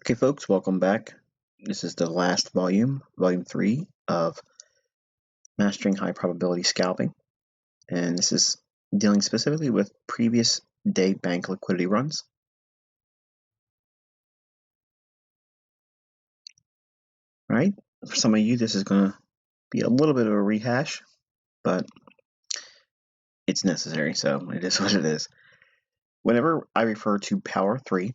Okay, folks, welcome back. This is the last volume, volume 3 of Mastering High Probability Scalping. And this is dealing specifically with previous day bank liquidity runs. All right, for some of you, this is going to be a little bit of a rehash, but it's necessary, so it is what it is. Whenever I refer to Power 3,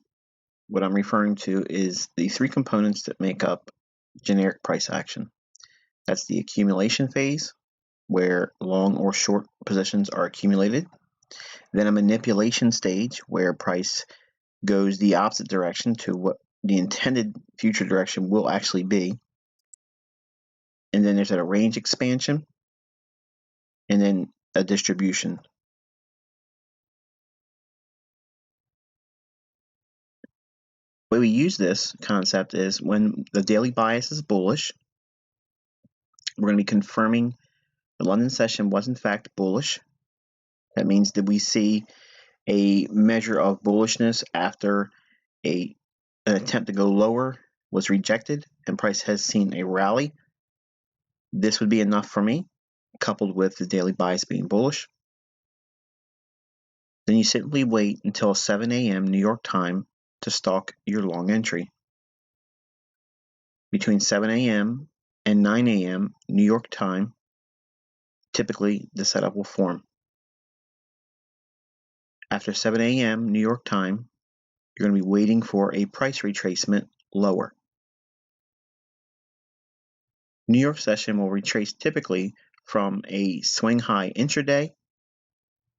what I'm referring to is the three components that make up generic price action. That's the accumulation phase, where long or short positions are accumulated. Then a manipulation stage, where price goes the opposite direction to what the intended future direction will actually be. And then there's a range expansion, and then a distribution. The way we use this concept is when the daily bias is bullish, we're going to be confirming the London session was in fact bullish. That means that we see a measure of bullishness after an attempt to go lower was rejected and price has seen a rally. This would be enough for me, coupled with the daily bias being bullish. Then you simply wait until 7 a.m. New York time to stalk your long entry. Between 7 a.m. and 9 a.m. New York time, typically the setup will form. After 7 a.m. New York time, you're going to be waiting for a price retracement lower. New York session will retrace typically from a swing high intraday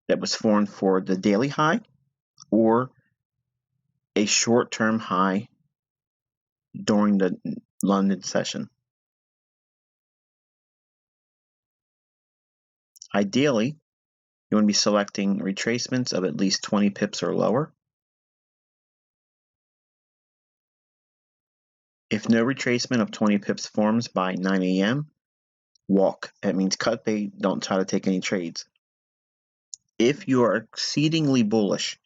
that was formed for the daily high, or a short-term high during the London session. Ideally, you want to be selecting retracements of at least 20 pips or lower. If no retracement of 20 pips forms by 9 a.m., walk. That means cut bait, don't try to take any trades. If you are exceedingly bullish,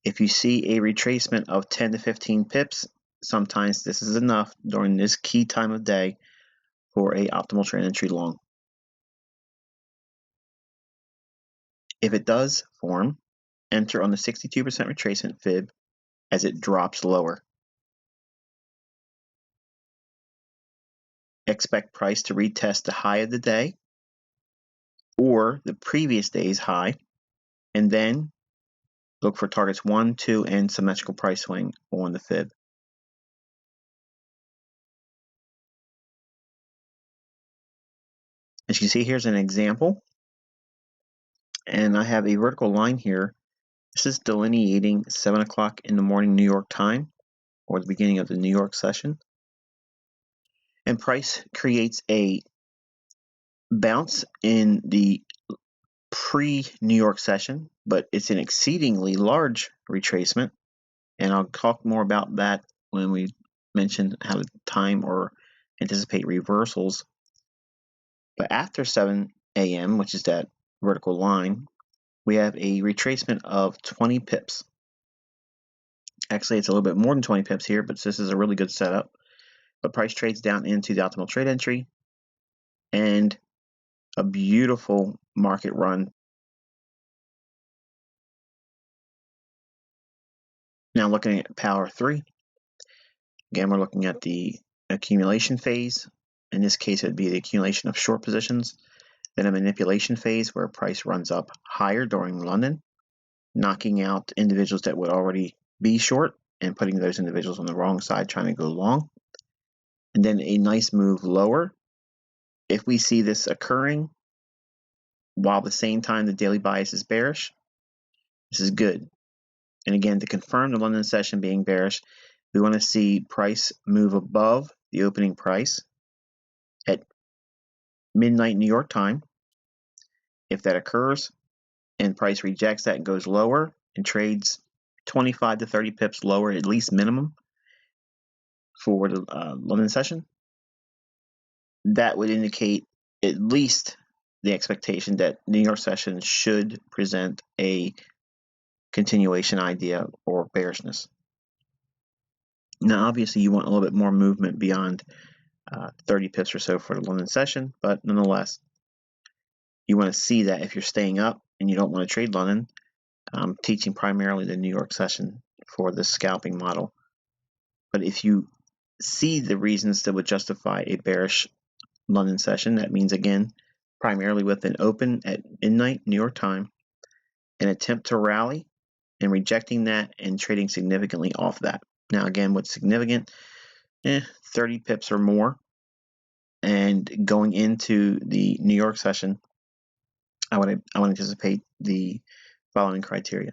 if you see a retracement of 10 to 15 pips, sometimes this is enough during this key time of day for an optimal trade entry long. If it does form, enter on the 62% retracement fib as it drops lower. Expect price to retest the high of the day or the previous day's high, and then look for targets 1, 2, and symmetrical price swing on the fib. As you can see, here's an example, and I have a vertical line here. This is delineating 7 o'clock in the morning New York time, or the beginning of the New York session. And price creates a bounce in the pre-New York session, but it's an exceedingly large retracement, and I'll talk more about that when we mention how to time or anticipate reversals. But after 7 a.m., which is that vertical line, we have a retracement of 20 pips. Actually, it's a little bit more than 20 pips here, but this is a really good setup. But price trades down into the optimal trade entry, and a beautiful market run. Now looking at Power 3, again, we're looking at the accumulation phase. In this case, it would be the accumulation of short positions. Then a manipulation phase where price runs up higher during London, knocking out individuals that would already be short and putting those individuals on the wrong side trying to go long. And then a nice move lower. If we see this occurring while at the same time the daily bias is bearish, this is good. And again, to confirm the London session being bearish, we want to see price move above the opening price at midnight New York time. If that occurs and price rejects that and goes lower and trades 25 to 30 pips lower, at least minimum, for the London session, that would indicate at least the expectation that New York session should present a continuation idea or bearishness. Now, obviously, you want a little bit more movement beyond 30 pips or so for the London session, but nonetheless, you want to see that if you're staying up and you don't want to trade London. I'm teaching primarily the New York session for this scalping model. But if you see the reasons that would justify a bearish London session, that means, again, primarily with an open at midnight New York time, an attempt to rally and rejecting that and trading significantly off that. Now, again, what's significant? 30 pips or more. And going into the New York session, I would anticipate the following criteria.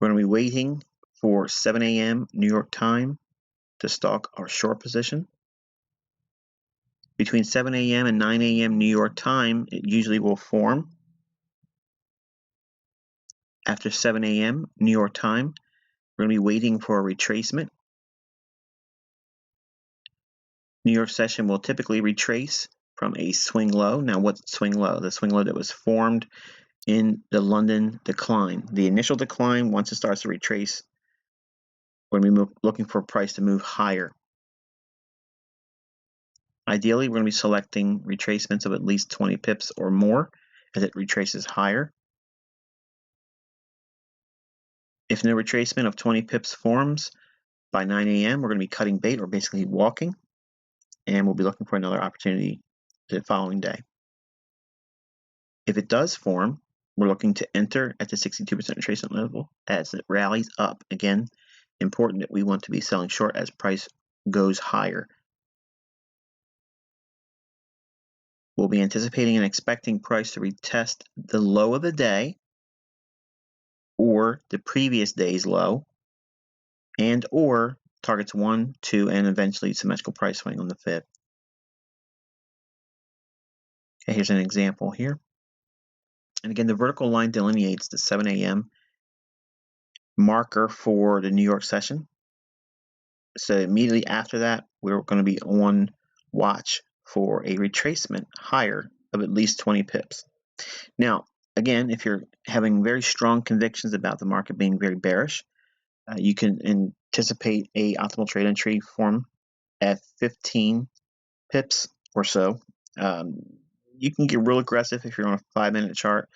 We're going to be waiting for 7 a.m. New York time to stalk our short position. Between 7 a.m. and 9 a.m. New York time, it usually will form. After 7 a.m. New York time, we're going to be waiting for a retracement. New York session will typically retrace from a swing low. Now, what's swing low? The swing low that was formed in the London decline. The initial decline, once it starts to retrace, we're going to be looking for a price to move higher. Ideally, we're going to be selecting retracements of at least 20 pips or more as it retraces higher. If no retracement of 20 pips forms by 9 a.m., we're going to be cutting bait or basically walking, and we'll be looking for another opportunity the following day. If it does form, we're looking to enter at the 62% retracement level as it rallies up. Again, important that we want to be selling short as price goes higher. We'll be anticipating and expecting price to retest the low of the day or the previous day's low, and or targets 1, 2, and eventually symmetrical price swing on the fib. Okay, here's an example here. And again, the vertical line delineates the 7 a.m. marker for the New York session. So immediately after that, we're going to be on watch for a retracement higher of at least 20 pips. Now, again, if you're having very strong convictions about the market being very bearish, you can anticipate a optimal trade entry form at 15 pips or so. You can get real aggressive if you're on a 5-minute chart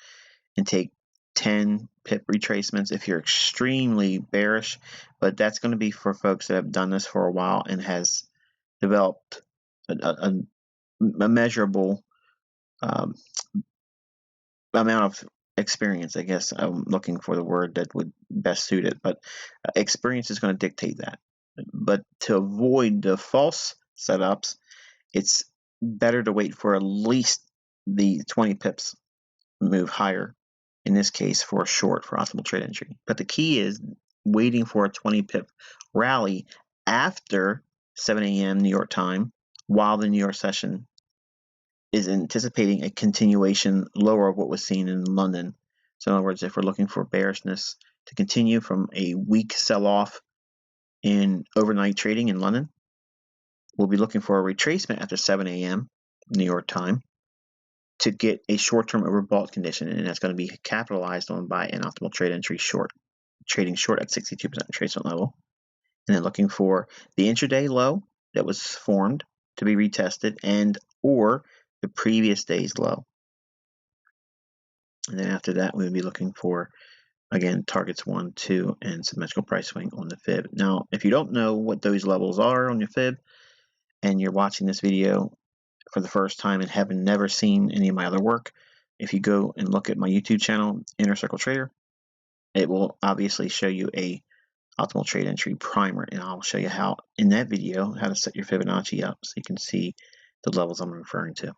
and take 10 pip retracements if you're extremely bearish, but that's going to be for folks that have done this for a while and has developed a measurable amount of experience. I guess I'm looking for the word that would best suit it, but experience is going to dictate that. But to avoid the false setups, it's better to wait for at least the 20 pips move higher, in this case for a short for optimal trade entry. But the key is waiting for a 20 pip rally after 7 a.m. New York time while the New York session is anticipating a continuation lower of what was seen in London. So in other words, if we're looking for bearishness to continue from a weak sell-off in overnight trading in London, we'll be looking for a retracement after 7 a.m. New York time to get a short-term overbought condition, and that's going to be capitalized on by an optimal trade entry short, trading short at 62% retracement level, and then looking for the intraday low that was formed to be retested and or the previous day's low. And then after that, we would be looking for, again, targets 1, 2, and symmetrical price swing on the fib. Now, if you don't know what those levels are on your fib, and you're watching this video for the first time and have never seen any of my other work, if you go and look at my YouTube channel, Inner Circle Trader, it will obviously show you a optimal trade entry primer, and I'll show you how, in that video, how to set your Fibonacci up so you can see the levels I'm referring to.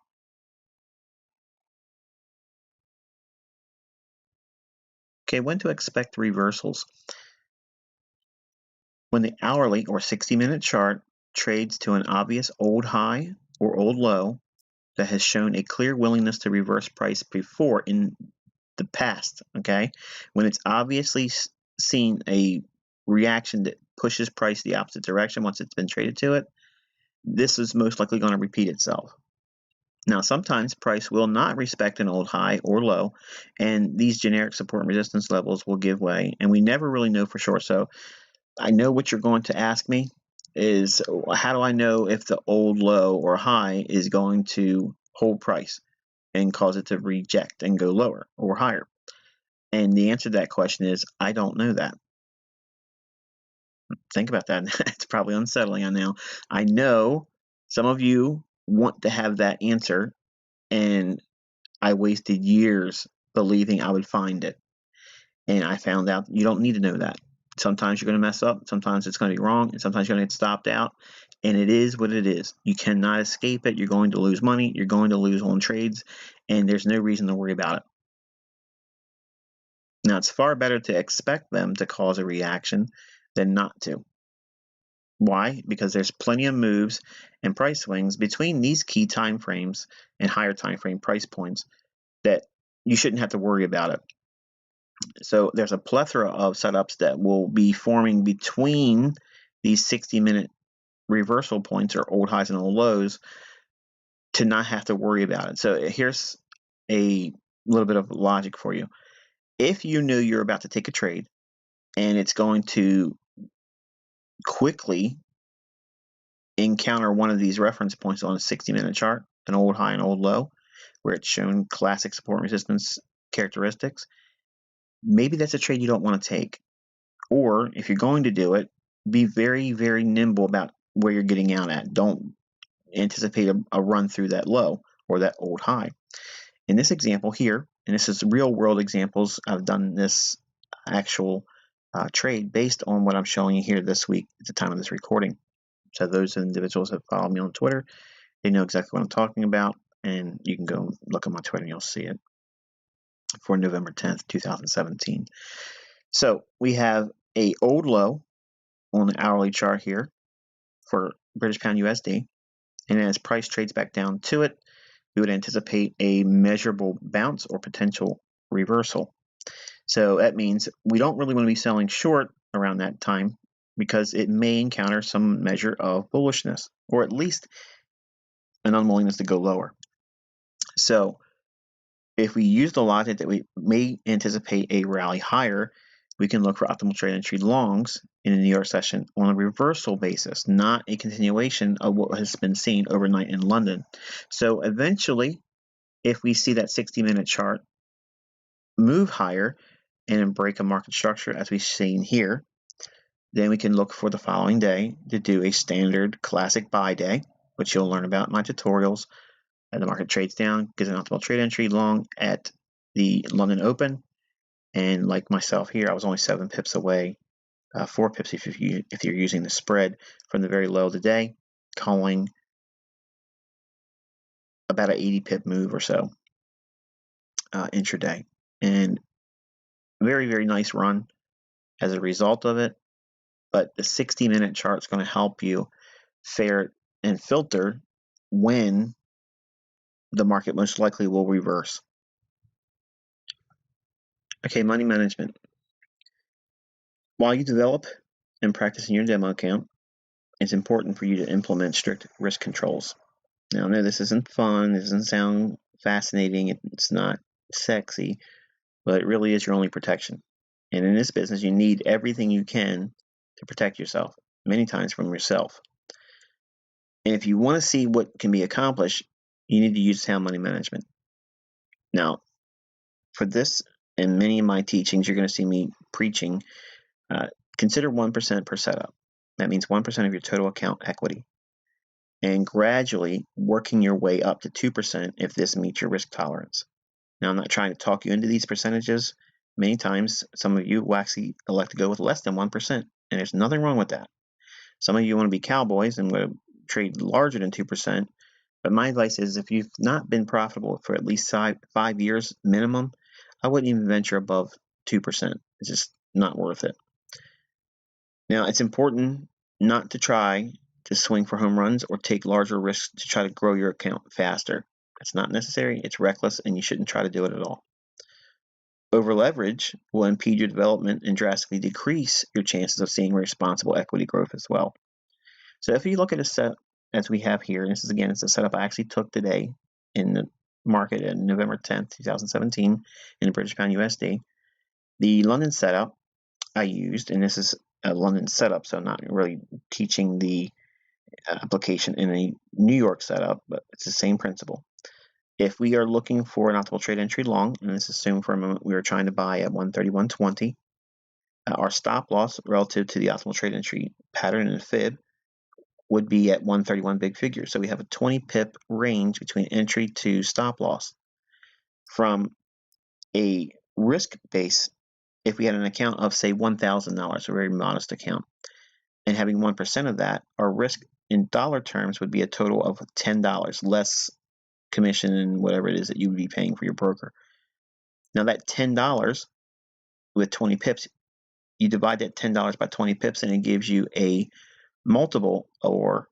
Okay, when to expect reversals. When the hourly or 60-minute chart trades to an obvious old high or old low that has shown a clear willingness to reverse price before in the past, okay? When it's obviously seen a reaction that pushes price the opposite direction once it's been traded to it, this is most likely going to repeat itself. Now, sometimes price will not respect an old high or low, and these generic support and resistance levels will give way, and we never really know for sure. So I know what you're going to ask me is, how do I know if the old low or high is going to hold price and cause it to reject and go lower or higher? And the answer to that question is, I don't know that. Think about that. It's probably unsettling, I know. I know some of you want to have that answer, and I wasted years believing I would find it. And I found out you don't need to know that. Sometimes you're going to mess up, sometimes it's going to be wrong, and sometimes you're going to get stopped out. And it is what it is. You cannot escape it. You're going to lose money. You're going to lose on trades, and there's no reason to worry about it. Now, it's far better to expect them to cause a reaction than not to. Why? Because there's plenty of moves and price swings between these key time frames and higher time frame price points that you shouldn't have to worry about it. So there's a plethora of setups that will be forming between these 60-minute reversal points, or old highs and old lows, to not have to worry about it. So here's a little bit of logic for you. If you knew you're about to take a trade and it's going to quickly encounter one of these reference points on a 60-minute chart, an old high and old low, where it's shown classic support and resistance characteristics, maybe that's a trade you don't want to take. Or if you're going to do it, be very, very nimble about where you're getting out at. Don't anticipate a run through that low or that old high. In this example here, and this is real world examples, I've done this actual trade based on what I'm showing you here this week at the time of this recording. So those individuals that follow me on Twitter, they know exactly what I'm talking about, and you can go look at my Twitter and you'll see it for November 10th, 2017. So we have a old low on the hourly chart here for British Pound USD, and as price trades back down to it, we would anticipate a measurable bounce or potential reversal. So that means we don't really want to be selling short around that time, because it may encounter some measure of bullishness, or at least an unwillingness to go lower. So if we use the logic that we may anticipate a rally higher, we can look for optimal trade entry longs in the New York session on a reversal basis, not a continuation of what has been seen overnight in London. So eventually, if we see that 60-minute chart move higher and break a market structure as we've seen here, then we can look for the following day to do a standard classic buy day, which you'll learn about in my tutorials. And the market trades down, gives an optimal trade entry long at the London Open. And like myself here, I was only 7 pips away, 4 pips if you're using the spread from the very low of the day, calling about an 80 pip move or so intraday. And very, very nice run as a result of it. But the 60-minute chart is going to help you ferret and filter when the market most likely will reverse. Okay, money management. While you develop and practice in your demo account, it's important for you to implement strict risk controls. Now, I know this isn't fun, this doesn't sound fascinating, it's not sexy, but it really is your only protection. And in this business, you need everything you can to protect yourself, many times from yourself. And if you want to see what can be accomplished, you need to use sound money management. Now, for this and many of my teachings, you're going to see me preaching, consider 1% per setup. That means 1% of your total account equity, and gradually working your way up to 2% if this meets your risk tolerance. Now, I'm not trying to talk you into these percentages. Many times, some of you will actually elect to go with less than 1%, and there's nothing wrong with that. Some of you want to be cowboys and want to trade larger than 2%, but my advice is, if you've not been profitable for at least 5 years minimum, I wouldn't even venture above 2%. It's just not worth it. Now, it's important not to try to swing for home runs or take larger risks to try to grow your account faster. It's not necessary, it's reckless, and you shouldn't try to do it at all. Over leverage will impede your development and drastically decrease your chances of seeing responsible equity growth as well. So if you look at a set as we have here, and this is again, it's a setup I actually took today in the market on November 10th, 2017 in the British Pound USD. The London setup I used, and this is London setup, so I'm not really teaching the application in a New York setup, but it's the same principle. If we are looking for an optimal trade entry long, and let's assume for a moment we are trying to buy at 131.20, our stop loss relative to the optimal trade entry pattern and fib would be at 131 big figure. So we have a 20 pip range between entry to stop loss. From a risk base, if we had an account of, say, $1,000, a very modest account, and having 1% of that, our risk in dollar terms would be a total of $10, less commission and whatever it is that you would be paying for your broker. Now that $10 with 20 pips, you divide that $10 by 20 pips and it gives you a multiple, or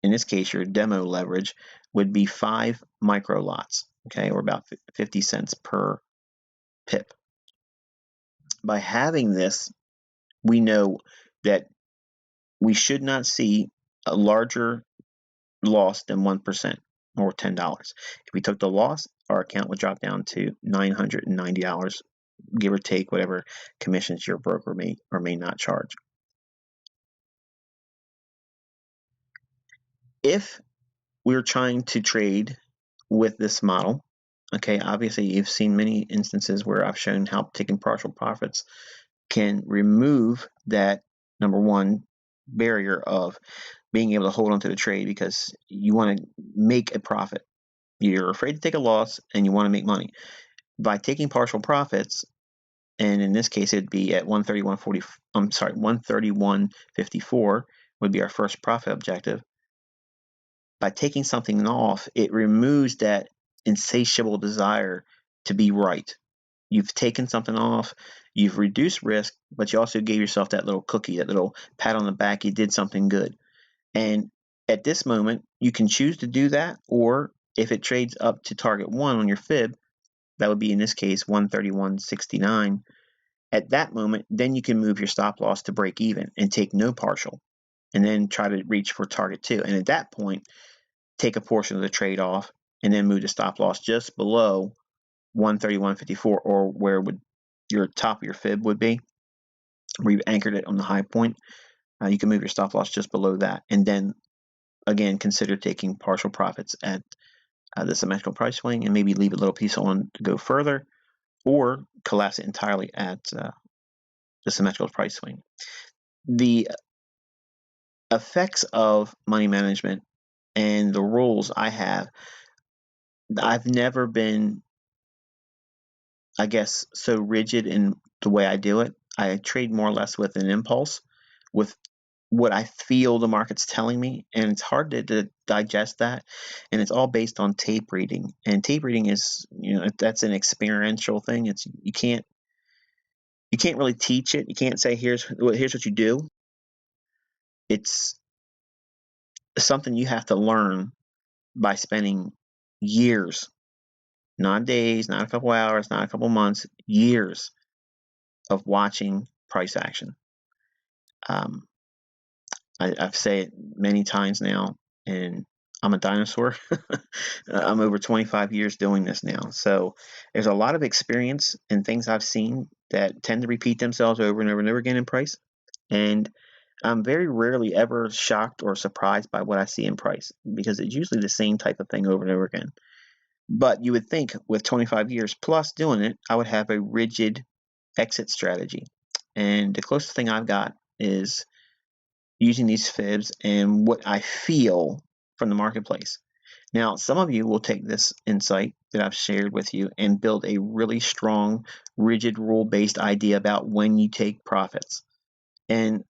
in this case, your demo leverage would be 5 micro lots, okay, or about 50 cents per pip. By having this, we know that we should not see a larger loss than 1% or $10. If we took the loss, our account would drop down to $990, give or take whatever commissions your broker may or may not charge. If we're trying to trade with this model, okay, obviously you've seen many instances where I've shown how taking partial profits can remove that, number one, barrier of being able to hold on to the trade because you want to make a profit. You're afraid to take a loss and you want to make money. By taking partial profits, and in this case it'd be at 131.54 would be our first profit objective. By taking something off, it removes that insatiable desire to be right. You've taken something off, you've reduced risk, but you also gave yourself that little cookie, that little pat on the back, you did something good. And at this moment, you can choose to do that, or if it trades up to target 1 on your fib, that would be in this case 131.69. At that moment, then you can move your stop loss to break even and take no partial, and then try to reach for target 2. And at that point, take a portion of the trade off and then move the stop loss just below 131.54, or where would your top of your fib would be, where you've anchored it on the high point. You can move your stop loss just below that, and then again consider taking partial profits at the symmetrical price swing and maybe leave a little piece on to go further, or collapse it entirely at the symmetrical price swing. The effects of money management and the rules I've never been, I guess, so rigid in the way I do it. I trade more or less with an impulse, with what I feel the market's telling me, and it's hard to digest that, and it's all based on tape reading. And tape reading is, that's an experiential thing. It's you can't really teach it. You can't say here's what you do. It's something you have to learn by spending years, not days, not a couple hours, not a couple months, years of watching price action. I've said it many times now, and I'm a dinosaur. I'm over 25 years doing this now. So there's a lot of experience and things I've seen that tend to repeat themselves over and over and over again in price. And I'm very rarely ever shocked or surprised by what I see in price, because it's usually the same type of thing over and over again. But you would think with 25 years plus doing it, I would have a rigid exit strategy. And the closest thing I've got is using these fibs and what I feel from the marketplace. Now, some of you will take this insight that I've shared with you and build a really strong, rigid, rule-based idea about when you take profits. And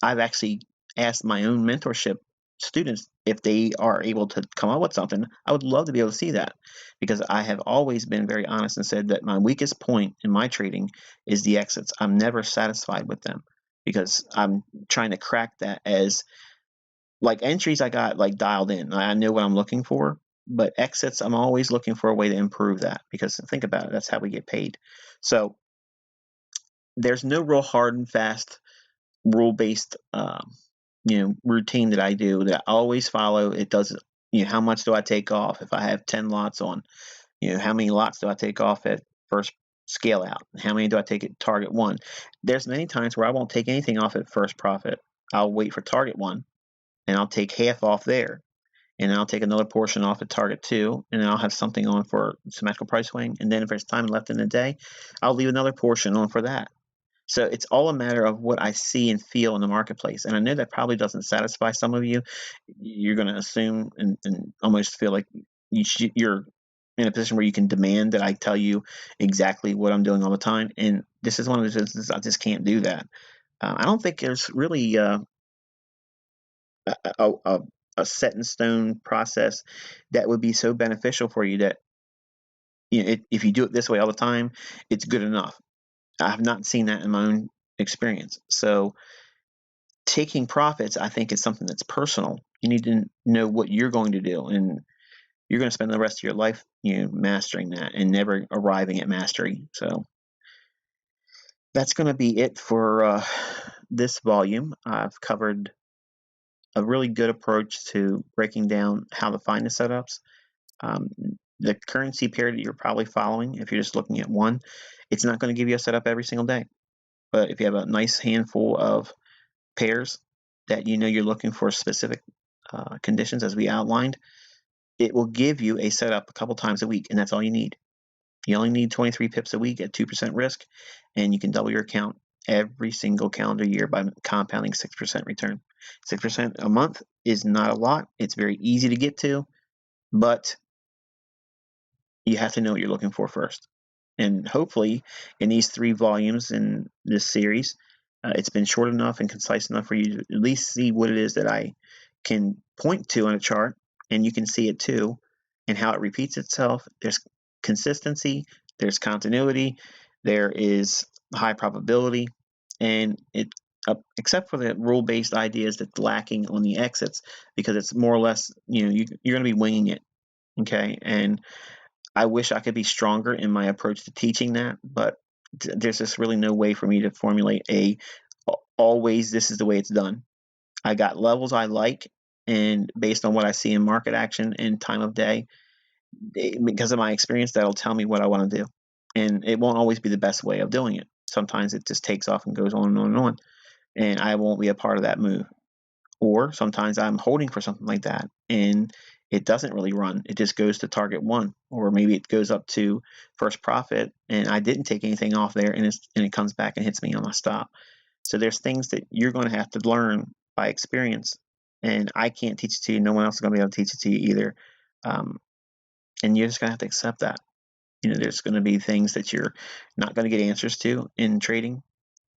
I've actually asked my own mentorship students if they are able to come up with something. I would love to be able to see that, because I have always been very honest and said that my weakest point in my trading is the exits. I'm never satisfied with them, because I'm trying to crack that. As like entries, I got like dialed in. I know what I'm looking for, but exits, I'm always looking for a way to improve that, because think about it, that's how we get paid. So there's no real hard and fast rule-based routine that I do that I always follow. It does, how much do I take off if I have 10 lots on, how many lots do I take off at first scale out. How many do I take at target 1? There's many times where I won't take anything off at first profit. I'll wait for target 1, and I'll take half off there. And I'll take another portion off at target 2, and then I'll have something on for symmetrical price swing. And then if there's time left in the day, I'll leave another portion on for that. So it's all a matter of what I see and feel in the marketplace. And I know that probably doesn't satisfy some of you. You're going to assume and almost feel like you're in a position where you can demand that I tell you exactly what I'm doing all the time. And this is one of those instances I just can't do that. I don't think there's really a set in stone process that would be so beneficial for you that if you do it this way all the time, it's good enough. I have not seen that in my own experience. So taking profits, I think, is something that's personal. You need to know what you're going to do, and you're going to spend the rest of your life, mastering that and never arriving at mastery. So that's going to be it for this volume. I've covered a really good approach to breaking down how to find the setups. The currency pair that you're probably following, if you're just looking at one, it's not going to give you a setup every single day. But if you have a nice handful of pairs that you're looking for specific conditions as we outlined, it will give you a setup a couple times a week, and that's all you need. You only need 23 pips a week at 2% risk, and you can double your account every single calendar year by compounding 6% return. 6% a month is not a lot. It's very easy to get to, but you have to know what you're looking for first. And hopefully in these 3 volumes in this series, it's been short enough and concise enough for you to at least see what it is that I can point to on a chart, and you can see it too, and how it repeats itself. There's consistency, there's continuity, there is high probability, and it except for the rule-based ideas that's lacking on the exits, because it's more or less, you're going to be winging it, okay? And I wish I could be stronger in my approach to teaching that, but there's just really no way for me to formulate always this is the way it's done. I got levels I like, and based on what I see in market action and time of day, because of my experience, that'll tell me what I want to do. And it won't always be the best way of doing it. Sometimes it just takes off and goes on and on and on, and I won't be a part of that move. Or sometimes I'm holding for something like that, and it doesn't really run. It just goes to target 1, or maybe it goes up to first profit, and I didn't take anything off there, and it comes back and hits me on my stop. So there's things that you're going to have to learn by experience, and I can't teach it to you. No one else is going to be able to teach it to you either. And you're just going to have to accept that. There's going to be things that you're not going to get answers to in trading,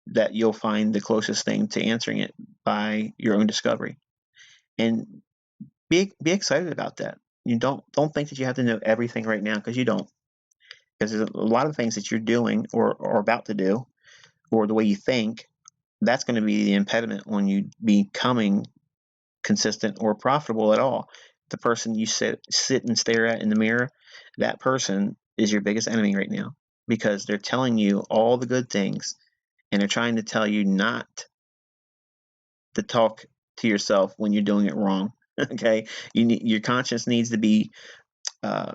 that you'll find the closest thing to answering it by your own discovery. And be excited about that. You don't think that you have to know everything right now, because you don't. Because there's a lot of things that you're doing or about to do, or the way you think, that's going to be the impediment when you becoming consistent or profitable at all. The person you sit and stare at in the mirror, that person is your biggest enemy right now, because they're telling you all the good things, and they're trying to tell you not to talk to yourself when you're doing it wrong. Okay, your conscience needs to be. You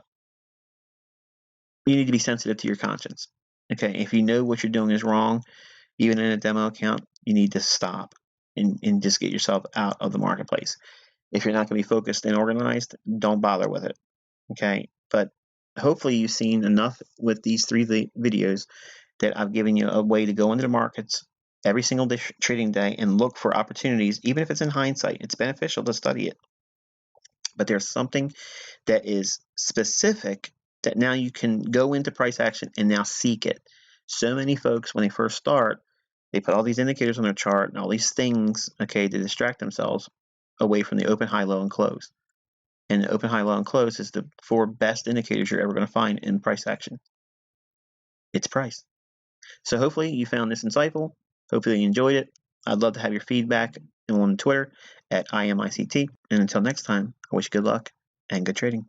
need to be sensitive to your conscience. Okay, if you know what you're doing is wrong, even in a demo account, you need to stop and just get yourself out of the marketplace. If you're not going to be focused and organized, don't bother with it. Okay, but hopefully you've seen enough with these 3 videos that I've given you a way to go into the markets every single trading day and look for opportunities. Even if it's in hindsight, it's beneficial to study it. But there's something that is specific that now you can go into price action and now seek it. So many folks, when they first start, they put all these indicators on their chart and all these things, okay, to distract themselves away from the open, high, low, and close. And the open, high, low, and close is the 4 best indicators you're ever going to find in price action. It's price. So hopefully you found this insightful. Hopefully you enjoyed it. I'd love to have your feedback on Twitter at IMICT. And until next time, I wish you good luck and good trading.